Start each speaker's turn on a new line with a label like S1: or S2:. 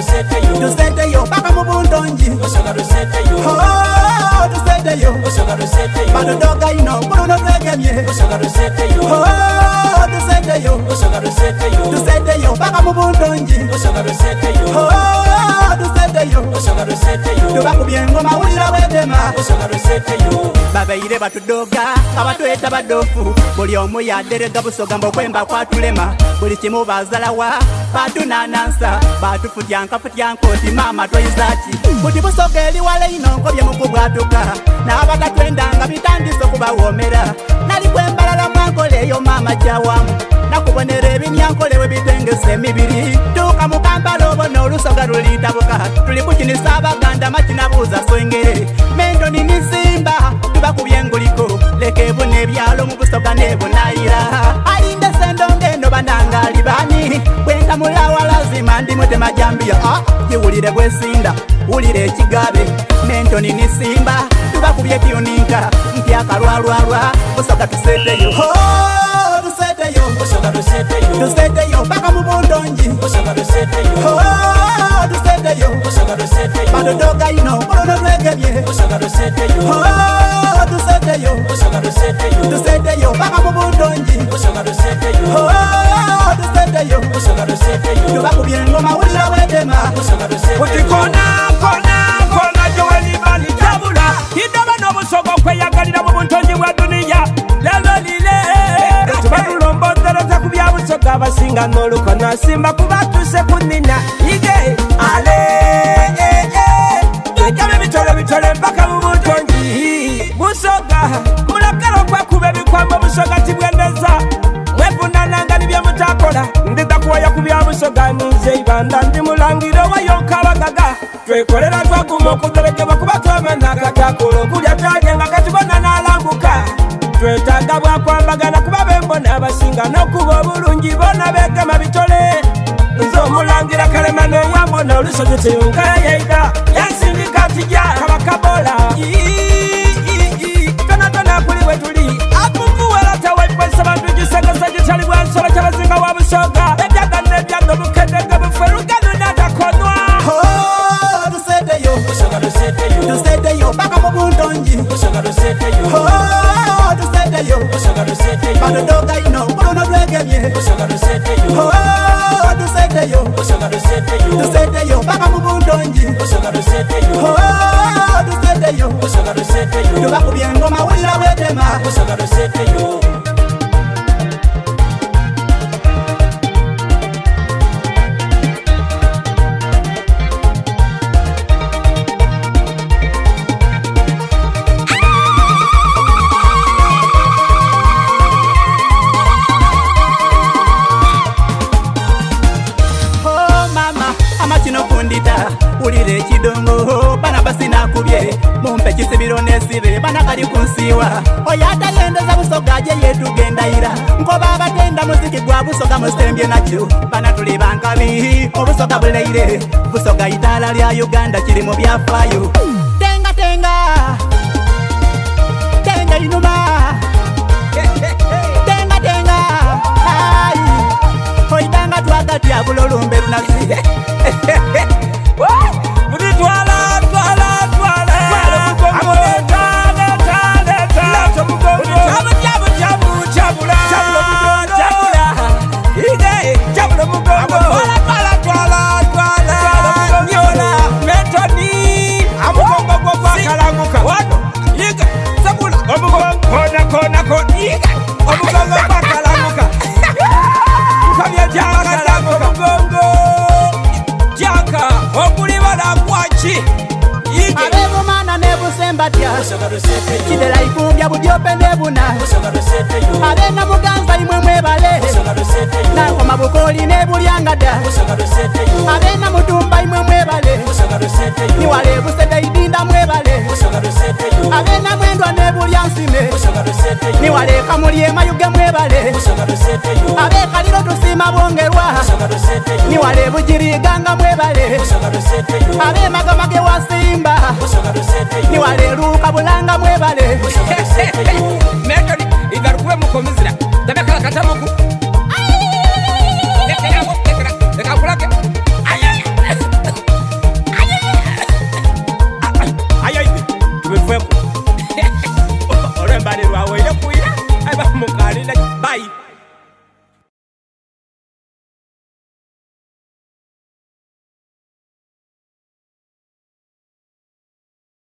S1: Tuseteyo paka mubundonji oh tuseteyo badodoga ino kuno tegemye oh tuseteyo paka mubundonji oh tuseteyo tubakubyengo mawulira wedema babeire batudoga kabatweta badofu buli omu yaderega Busoga mbokwemba kwatulema buli kimu bazalawa batunanansa batufutyanka oti mama twaizaki kuti Busoga eri wale inonko bye mukubwatuka n'abagatwendanga bitandiso kubawomera nali kwembalala mwankoleyo mama jawamu nakubonera ebimyankolewe bitengese emibiri tuka mukambala obona olusoga lulitabuka tuli kukinisa abaganda makinabuuza swengere Menton ni Simba tubakubye nguliko leka ebuna ebyalo mu Busoga nebunayira alinde sendonge eno banangali bani bwentamulawa lazima ndimutema jambia jiwulire bwesinda wulire ekigabe Menton ni Simba tubakubye tuninka mpyakalwalwalwa Busoga tuseteyo tuseteyo paka mubundonji oh tuseteyo badodoga ino kuno tegemye oh tuseteyo paka mubundonji oh tuseteyo tubakubyengo mawulira wedema
S2: kuti kona joweli bali tabula idaba n'Obusoga okweyagalira mu buntonyi bwa duniya lelo lile tubalulombotereza ku bya Busoga abasinga n'olukona Simba kubatuse kunina ige ale tujabe bitole mpaka mu buntonyi Busoga mulakalo kwakuba ebikwambo Busoga tibwendeza mwefunananga nibye mutakola ndida kuwaya ku bya Busoga nize ibanda ndi mulangiro wayonka abagaga twekolera twaguma okuterekebwa kuba twamana akatakolo kulya twajenga katubona n'alambuka twetaaga bwakwambagana kuba bembona abasinga n'okuba obulungi bona begema bitole nze omulangira kalema n'eyambona olusozi teyunga yeida yansindika tijja kabakabola tonatona kuli bwe tuli akukuwera tewekwesa bantu gisengesa gitali bwansolo kyabazinga wa Busoga ebyaga n'ebyanga bukedege bufe lugano n'atakonwa
S1: tuseteyo paka mubundonji oh tuseteyo badodoga ino kuno tegemye oh tuseteyo paka mubundonji oh tuseteyo tubakubyengo mawulira wedema ulire ekidongo bana basina kubye mumpe kisibiro nesibe bana kali kunsiwa oyata yendeza Busoga je yetugendayira nkoba abatenda muziki gwa Busoga musembye nakyo bana tuli bankabi Obusoga buleire Busoga itala lya Uganda kiri mu byafaayo tenga inuma tenga ai hoitanga twakatya bulolumbe lunasi kidela ikumbya budyope nebuna abena muganza imwe mwebale nakoma bukoli nebulyangada abena mutumba imwe mwebale niwale Busete idinda mwebale abena mwendwa nebulyansime niwale kamulye mayuge mwebale abekaliro tusima bongerwa niwale bujiriganga mwebale abe magamage wa Simba niwale luka bulanga mwebale
S2: Menton igarukuwe mukomizira tabekala katamuku leka kulake alerwawo eyokuira aba mukalina bayi